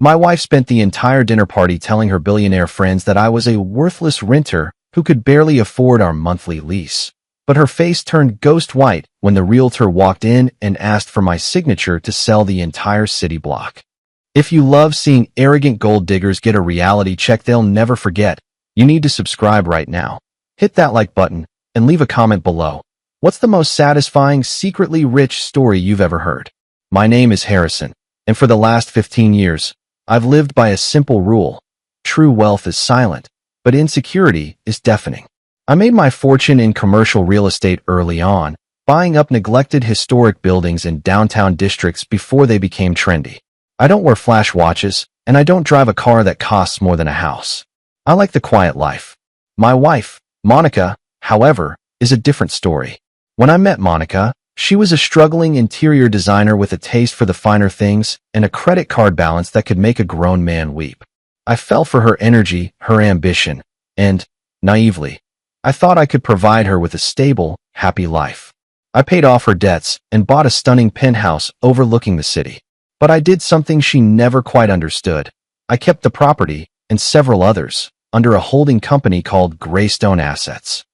My wife spent the entire dinner party telling her billionaire friends that I was a worthless renter who could barely afford our monthly lease. But her face turned ghost white when the realtor walked in and asked for my signature to sell the entire city block. If you love seeing arrogant gold diggers get a reality check they'll never forget, you need to subscribe right now. Hit that like button and leave a comment below. What's the most satisfying, secretly rich story you've ever heard? My name is Harrison, and for the last 15 years, I've lived by a simple rule. True wealth is silent, but insecurity is deafening. I made my fortune in commercial real estate early on, buying up neglected historic buildings in downtown districts before they became trendy. I don't wear flash watches, and I don't drive a car that costs more than a house. I like the quiet life. My wife, Monica, however, is a different story. When I met Monica, she was a struggling interior designer with a taste for the finer things and a credit card balance that could make a grown man weep. I fell for her energy, her ambition, and, naively, I thought I could provide her with a stable, happy life. I paid off her debts and bought a stunning penthouse overlooking the city. But I did something she never quite understood. I kept the property, and several others, under a holding company called Greystone Assets.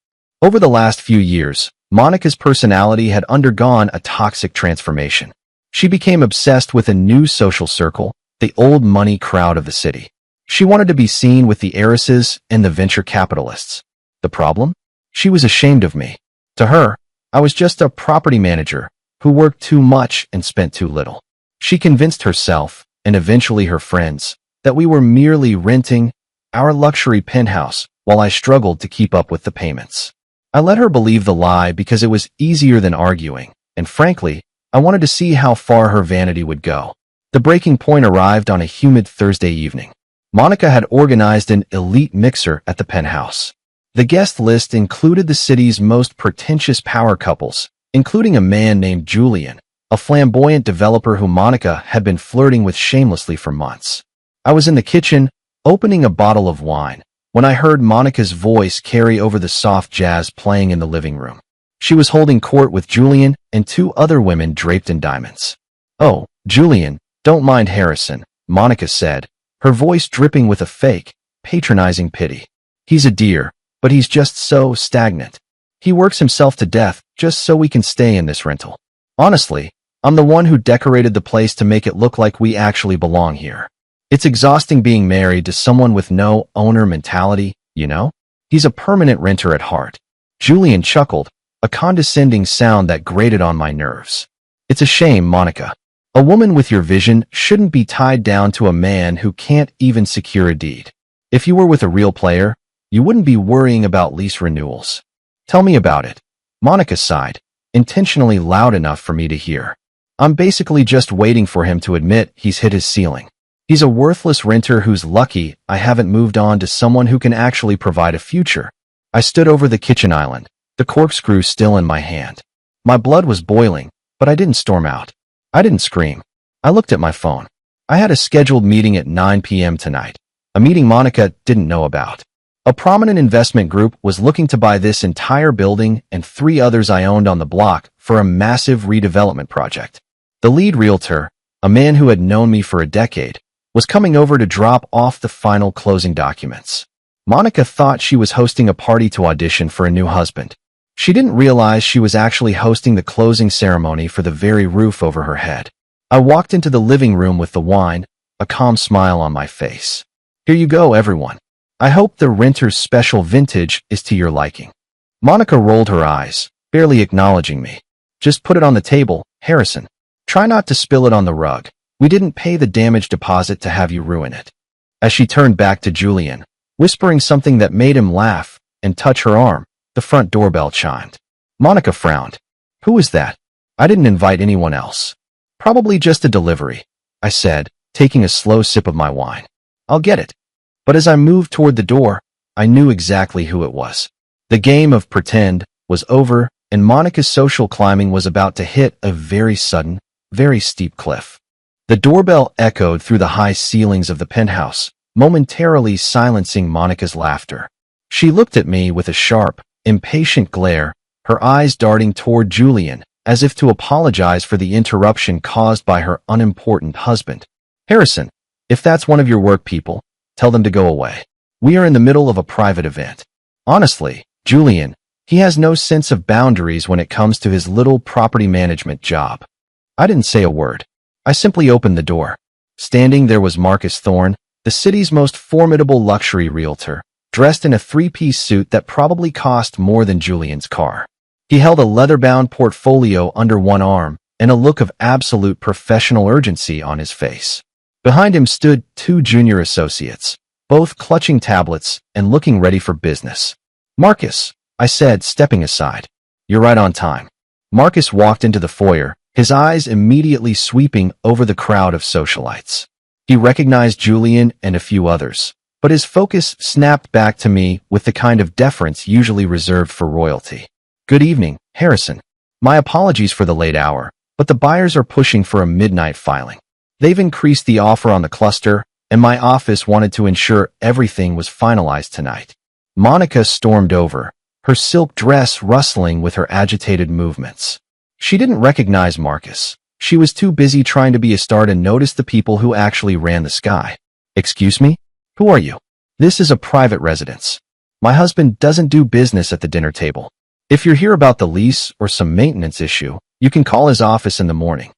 Over the last few years, Monica's personality had undergone a toxic transformation. She became obsessed with a new social circle, the old money crowd of the city. She wanted to be seen with the heiresses and the venture capitalists. The problem? She was ashamed of me. To her, I was just a property manager who worked too much and spent too little. She convinced herself, and eventually her friends, that we were merely renting our luxury penthouse while I struggled to keep up with the payments. I let her believe the lie because it was easier than arguing, and frankly, I wanted to see how far her vanity would go. The breaking point arrived on a humid Thursday evening. Monica had organized an elite mixer at the penthouse. The guest list included the city's most pretentious power couples, including a man named Julian, a flamboyant developer who Monica had been flirting with shamelessly for months. I was in the kitchen, opening a bottle of wine, when I heard Monica's voice carry over the soft jazz playing in the living room. She was holding court with Julian and two other women draped in diamonds. "Oh, Julian, don't mind Harrison," Monica said, her voice dripping with a fake, patronizing pity. "He's a dear, but he's just so stagnant. He works himself to death just so we can stay in this rental. Honestly, I'm the one who decorated the place to make it look like we actually belong here. It's exhausting being married to someone with no owner mentality, you know? He's a permanent renter at heart." Julian chuckled, a condescending sound that grated on my nerves. "It's a shame, Monica. A woman with your vision shouldn't be tied down to a man who can't even secure a deed. If you were with a real player, you wouldn't be worrying about lease renewals." "Tell me about it." Monica sighed, intentionally loud enough for me to hear. "I'm basically just waiting for him to admit he's hit his ceiling. He's a worthless renter who's lucky I haven't moved on to someone who can actually provide a future." I stood over the kitchen island, the corkscrew still in my hand. My blood was boiling, but I didn't storm out. I didn't scream. I looked at my phone. I had a scheduled meeting at 9 p.m. tonight, a meeting Monica didn't know about. A prominent investment group was looking to buy this entire building and 3 others I owned on the block for a massive redevelopment project. The lead realtor, a man who had known me for a decade, was coming over to drop off the final closing documents. Monica thought she was hosting a party to audition for a new husband. She didn't realize she was actually hosting the closing ceremony for the very roof over her head. I walked into the living room with the wine, a calm smile on my face. "Here you go, everyone. I hope the renter's special vintage is to your liking." Monica rolled her eyes, barely acknowledging me. "Just put it on the table, Harrison. Try not to spill it on the rug. We didn't pay the damage deposit to have you ruin it." As she turned back to Julian, whispering something that made him laugh and touch her arm, the front doorbell chimed. Monica frowned. "Who is that? I didn't invite anyone else." "Probably just a delivery," I said, taking a slow sip of my wine. "I'll get it." But as I moved toward the door, I knew exactly who it was. The game of pretend was over, and Monica's social climbing was about to hit a very sudden, very steep cliff. The doorbell echoed through the high ceilings of the penthouse, momentarily silencing Monica's laughter. She looked at me with a sharp, impatient glare, her eyes darting toward Julian, as if to apologize for the interruption caused by her unimportant husband. "Harrison, If that's one of your work people, tell them to go away. We are in the middle of a private event. Honestly, Julian, he has no sense of boundaries when it comes to his little property management job. I didn't say a word. I simply opened the door. Standing there was Marcus Thorne, the city's most formidable luxury realtor, dressed in a three-piece suit that probably cost more than Julian's car. He held a leather-bound portfolio under one arm and a look of absolute professional urgency on his face. Behind him stood two junior associates, both clutching tablets and looking ready for business. "Marcus," I said, stepping aside. "You're right on time." Marcus walked into the foyer, his eyes immediately sweeping over the crowd of socialites. He recognized Julian and a few others, but his focus snapped back to me with the kind of deference usually reserved for royalty. "Good evening, Harrison. My apologies for the late hour, but the buyers are pushing for a midnight filing. They've increased the offer on the cluster, and my office wanted to ensure everything was finalized tonight." Monica stormed over, her silk dress rustling with her agitated movements. She didn't recognize Marcus. She was too busy trying to be a star to notice the people who actually ran the sky. "Excuse me? Who are you?" "This is a private residence. My husband doesn't do business at the dinner table. If you're here about the lease or some maintenance issue, you can call his office in the morning."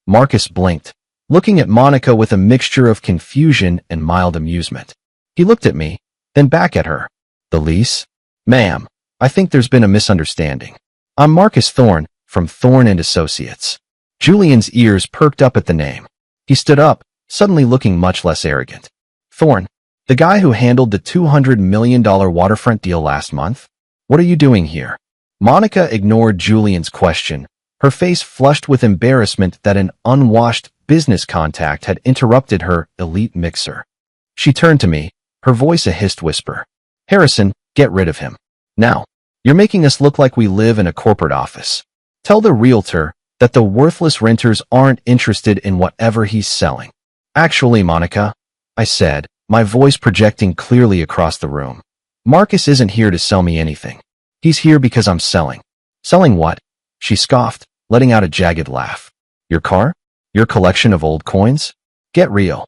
Marcus blinked, looking at Monica with a mixture of confusion and mild amusement. He looked at me, then back at her. "The lease? Ma'am, I think there's been a misunderstanding. I'm Marcus Thorne, from Thorne and Associates." Julian's ears perked up at the name. He stood up, suddenly looking much less arrogant. "Thorne, the guy who handled the $200 million waterfront deal last month? What are you doing here?" Monica ignored Julian's question, her face flushed with embarrassment that an unwashed business contact had interrupted her elite mixer. She turned to me, her voice a hissed whisper. "Harrison, get rid of him. Now. You're making us look like we live in a corporate office. Tell the realtor that the worthless renters aren't interested in whatever he's selling." "Actually, Monica," I said, my voice projecting clearly across the room, "Marcus isn't here to sell me anything. He's here because I'm selling." "Selling what?" She scoffed, letting out a jagged laugh. "Your car? Your collection of old coins? Get real."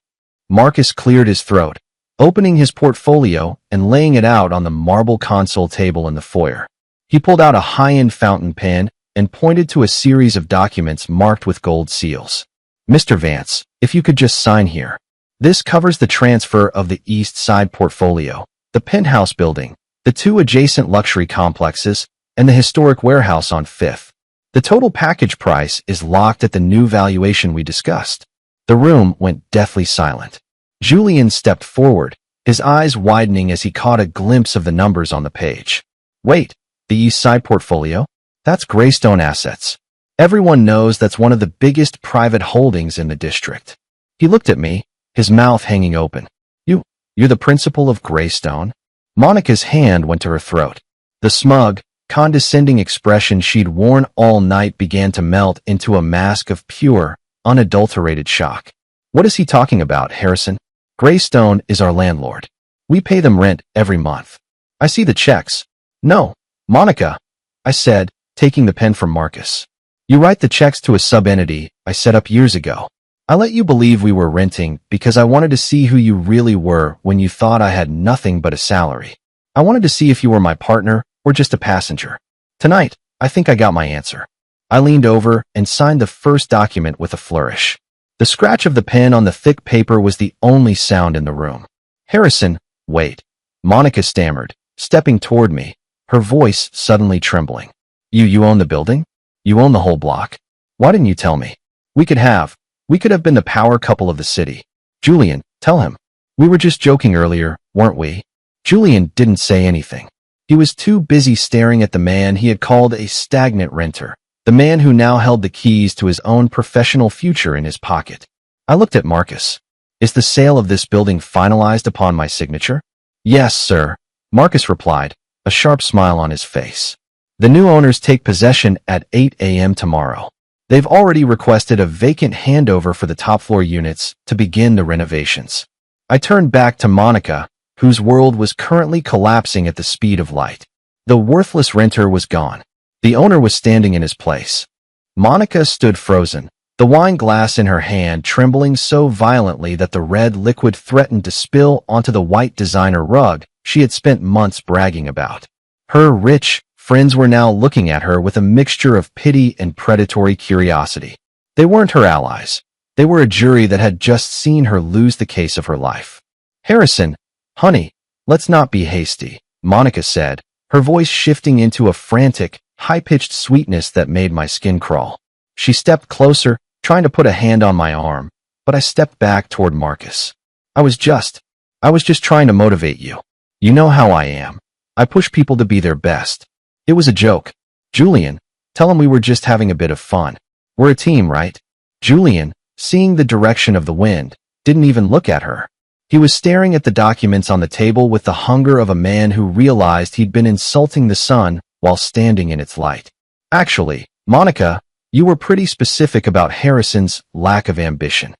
Marcus cleared his throat, opening his portfolio and laying it out on the marble console table in the foyer. He pulled out a high-end fountain pen and pointed to a series of documents marked with gold seals. "Mr. Vance, if you could just sign here. This covers the transfer of the East Side portfolio, the penthouse building, the two adjacent luxury complexes, and the historic warehouse on 5th. The total package price is locked at the new valuation we discussed." The room went deathly silent. Julian stepped forward, his eyes widening as he caught a glimpse of the numbers on the page. "Wait, the East Side portfolio? That's Greystone Assets. Everyone knows that's one of the biggest private holdings in the district." He looked at me, his mouth hanging open. You're the principal of Greystone?" Monica's hand went to her throat. The smug, condescending expression she'd worn all night began to melt into a mask of pure, unadulterated shock. "What is he talking about, Harrison? Greystone is our landlord. We pay them rent every month. I see the checks." "No, Monica," I said, taking the pen from Marcus. "You write the checks to a sub-entity I set up years ago. I let you believe we were renting because I wanted to see who you really were when you thought I had nothing but a salary. I wanted to see if you were my partner or just a passenger. Tonight, I think I got my answer." I leaned over and signed the first document with a flourish. The scratch of the pen on the thick paper was the only sound in the room. "Harrison, wait," Monica stammered, stepping toward me, her voice suddenly trembling. You own the building? You own the whole block? Why didn't you tell me? We could have been the power couple of the city." "Julian, tell him. We were just joking earlier, weren't we?" Julian didn't say anything. He was too busy staring at the man he had called a stagnant renter, the man who now held the keys to his own professional future in his pocket. I looked at Marcus. "Is the sale of this building finalized upon my signature?" "Yes, sir," Marcus replied, a sharp smile on his face. "The new owners take possession at 8 a.m. tomorrow. They've already requested a vacant handover for the top floor units to begin the renovations." I turned back to Monica, whose world was currently collapsing at the speed of light. The worthless renter was gone. The owner was standing in his place. Monica stood frozen, the wine glass in her hand trembling so violently that the red liquid threatened to spill onto the white designer rug she had spent months bragging about. Her rich friends were now looking at her with a mixture of pity and predatory curiosity. They weren't her allies. They were a jury that had just seen her lose the case of her life. "Harrison, honey, let's not be hasty," Monica said, her voice shifting into a frantic, high-pitched sweetness that made my skin crawl. She stepped closer, trying to put a hand on my arm, but I stepped back toward Marcus. I was just trying to motivate you. You know how I am. I push people to be their best. It was a joke. Julian, tell him we were just having a bit of fun. We're a team, right?" Julian, seeing the direction of the wind, didn't even look at her. He was staring at the documents on the table with the hunger of a man who realized he'd been insulting the sun while standing in its light. "Actually, Monica, you were pretty specific about Harrison's lack of ambition.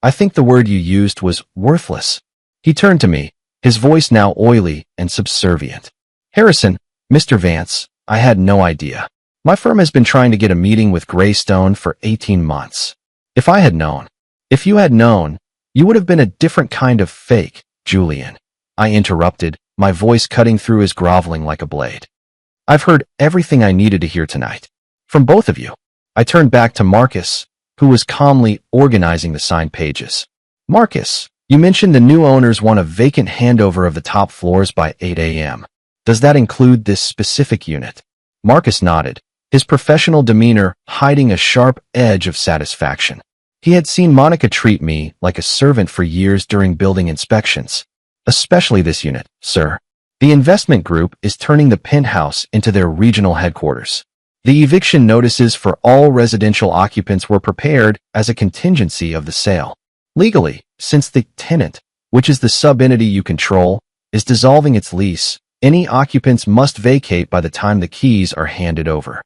I think the word you used was worthless." He turned to me, his voice now oily and subservient. "Harrison, Mr. Vance, I had no idea. My firm has been trying to get a meeting with Greystone for 18 months. If I had known, if you had known, you would have been a different kind of fake, Julian," I interrupted, my voice cutting through his groveling like a blade. "I've heard everything I needed to hear tonight. From both of you." I turned back to Marcus, who was calmly organizing the signed pages. "Marcus, you mentioned the new owners want a vacant handover of the top floors by 8 a.m. Does that include this specific unit?" Marcus nodded, his professional demeanor hiding a sharp edge of satisfaction. He had seen Monica treat me like a servant for years during building inspections. "Especially this unit, sir. The investment group is turning the penthouse into their regional headquarters. The eviction notices for all residential occupants were prepared as a contingency of the sale. Legally, since the tenant, which is the sub-entity you control, is dissolving its lease, any occupants must vacate by the time the keys are handed over."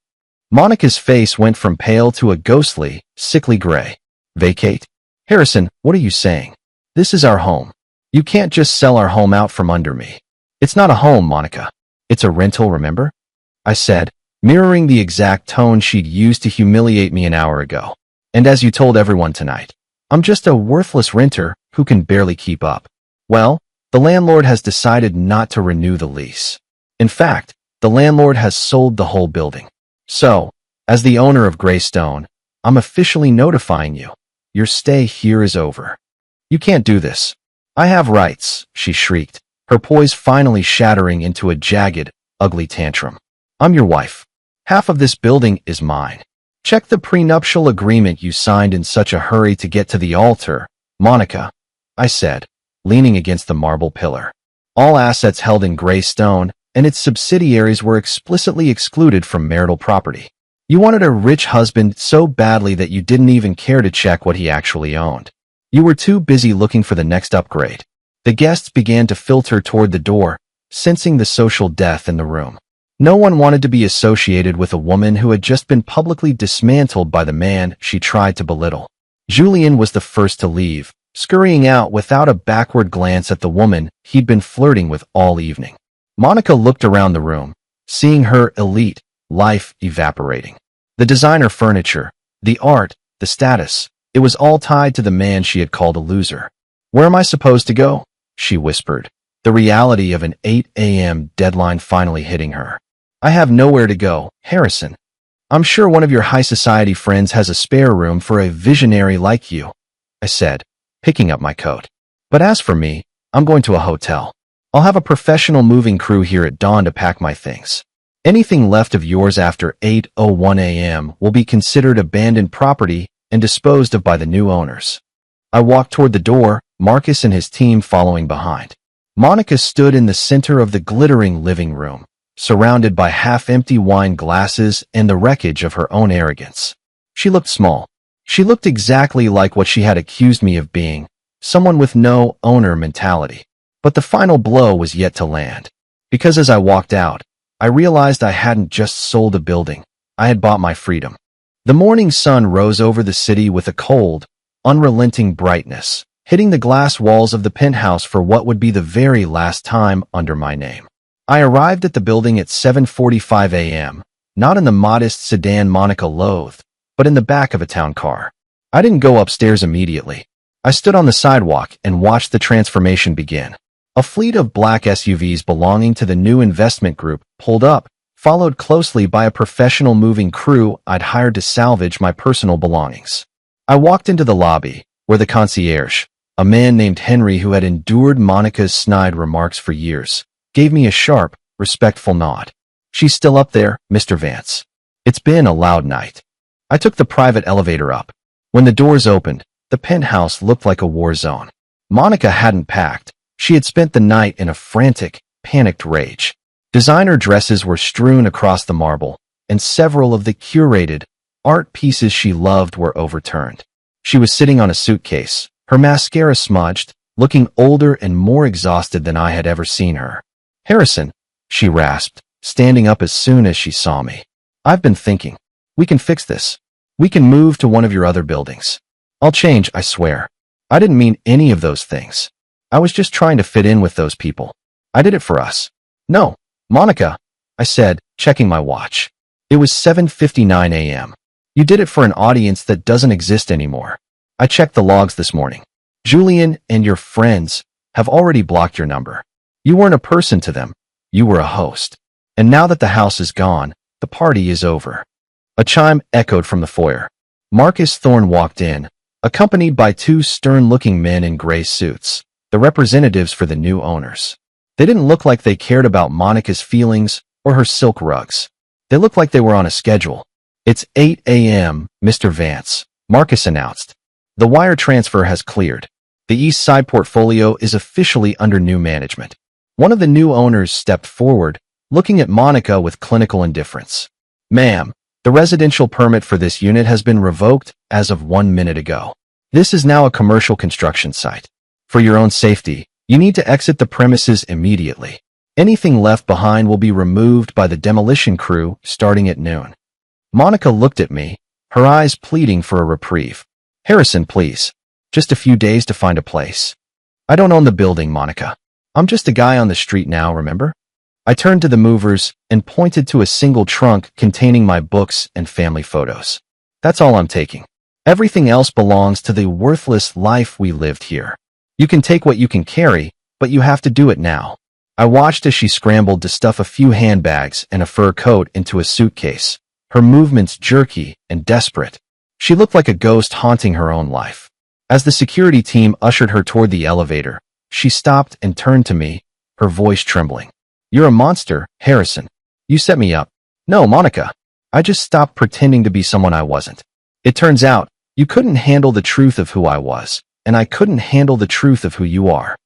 Monica's face went from pale to a ghostly, sickly gray. "Vacate? Harrison, what are you saying? This is our home. You can't just sell our home out from under me." "It's not a home, Monica. It's a rental, remember?" I said, mirroring the exact tone she'd used to humiliate me an hour ago. "And as you told everyone tonight, I'm just a worthless renter who can barely keep up. Well, the landlord has decided not to renew the lease. In fact, the landlord has sold the whole building. So, as the owner of Greystone, I'm officially notifying you. Your stay here is over. You can't do this." "I have rights," she shrieked, her poise finally shattering into a jagged, ugly tantrum. "I'm your wife. Half of this building is mine. Check the prenuptial agreement you signed in such a hurry to get to the altar, Monica," I said, leaning against the marble pillar. All assets held in Greystone and its subsidiaries were explicitly excluded from marital property. You wanted a rich husband so badly that you didn't even care to check what he actually owned. You were too busy looking for the next upgrade. The guests began to filter toward the door, sensing the social death in the room. No one wanted to be associated with a woman who had just been publicly dismantled by the man she tried to belittle. Julian was the first to leave, scurrying out without a backward glance at the woman he'd been flirting with all evening. Monica looked around the room, seeing her elite life evaporating. The designer furniture, the art, the status, it was all tied to the man she had called a loser. "Where am I supposed to go?" she whispered, the reality of an 8 a.m. deadline finally hitting her. "I have nowhere to go, Harrison. I'm sure one of your high society friends has a spare room for a visionary like you," I said, picking up my coat. "But as for me, I'm going to a hotel. I'll have a professional moving crew here at dawn to pack my things. Anything left of yours after 8:01 a.m. will be considered abandoned property and disposed of by the new owners." I walked toward the door, Marcus and his team following behind. Monica stood in the center of the glittering living room, surrounded by half-empty wine glasses and the wreckage of her own arrogance. She looked small. She looked exactly like what she had accused me of being, someone with no owner mentality. But the final blow was yet to land, because as I walked out, I realized I hadn't just sold a building, I had bought my freedom. The morning sun rose over the city with a cold, unrelenting brightness, hitting the glass walls of the penthouse for what would be the very last time under my name. I arrived at the building at 7:45 a.m., not in the modest sedan Monica loathed, but in the back of a town car. I didn't go upstairs immediately. I stood on the sidewalk and watched the transformation begin. A fleet of black SUVs belonging to the new investment group pulled up, followed closely by a professional moving crew I'd hired to salvage my personal belongings. I walked into the lobby, where the concierge, a man named Henry who had endured Monica's snide remarks for years, gave me a sharp, respectful nod. "She's still up there, Mr. Vance." It's been a loud night. I took the private elevator up. When the doors opened, the penthouse looked like a war zone. Monica hadn't packed. She had spent the night in a frantic, panicked rage. Designer dresses were strewn across the marble, and several of the curated art pieces she loved were overturned. She was sitting on a suitcase, her mascara smudged, looking older and more exhausted than I had ever seen her. "Harrison," she rasped, standing up as soon as she saw me. "I've been thinking. We can fix this. We can move to one of your other buildings. I'll change, I swear. I didn't mean any of those things. I was just trying to fit in with those people. I did it for us." "No, Monica," I said, checking my watch. It was 7:59 a.m. "You did it for an audience that doesn't exist anymore. I checked the logs this morning. Julian and your friends have already blocked your number. You weren't a person to them. You were a host. And now that the house is gone, the party is over." A chime echoed from the foyer. Marcus Thorne walked in, accompanied by two stern-looking men in gray suits, the representatives for the new owners. They didn't look like they cared about Monica's feelings or her silk rugs. They looked like they were on a schedule. "It's 8 a.m., Mr. Vance," Marcus announced. "The wire transfer has cleared. The East Side portfolio is officially under new management." One of the new owners stepped forward, looking at Monica with clinical indifference. "Ma'am, the residential permit for this unit has been revoked as of 1 minute ago. This is now a commercial construction site. For your own safety, you need to exit the premises immediately. Anything left behind will be removed by the demolition crew starting at noon." Monica looked at me, her eyes pleading for a reprieve. "Harrison, please. Just a few days to find a place." "I don't own the building, Monica. I'm just a guy on the street now, remember?" I turned to the movers and pointed to a single trunk containing my books and family photos. "That's all I'm taking. Everything else belongs to the worthless life we lived here. You can take what you can carry, but you have to do it now." I watched as she scrambled to stuff a few handbags and a fur coat into a suitcase, her movements jerky and desperate. She looked like a ghost haunting her own life. As the security team ushered her toward the elevator, she stopped and turned to me, her voice trembling. "You're a monster, Harrison. You set me up." "No, Monica. I just stopped pretending to be someone I wasn't. It turns out, you couldn't handle the truth of who I was, and I couldn't handle the truth of who you are."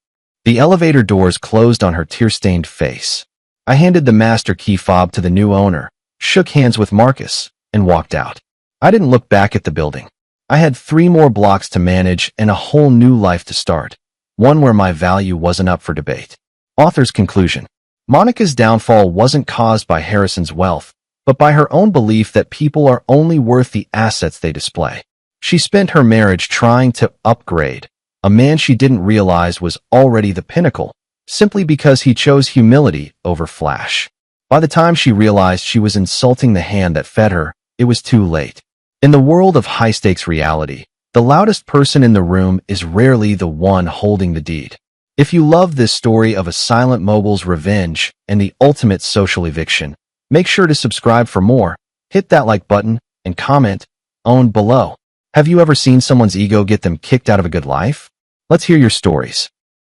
The elevator doors closed on her tear-stained face. I handed the master key fob to the new owner, shook hands with Marcus, and walked out. I didn't look back at the building. I had 3 more blocks to manage and a whole new life to start, one where my value wasn't up for debate. Author's conclusion. Monica's downfall wasn't caused by Harrison's wealth, but by her own belief that people are only worth the assets they display. She spent her marriage trying to upgrade a man she didn't realize was already the pinnacle, simply because he chose humility over flash. By the time she realized she was insulting the hand that fed her, it was too late. In the world of high-stakes reality, the loudest person in the room is rarely the one holding the deed. If you love this story of a silent mogul's revenge and the ultimate social eviction, make sure to subscribe for more, hit that like button, and comment below. Have you ever seen someone's ego get them kicked out of a good life? Let's hear your stories.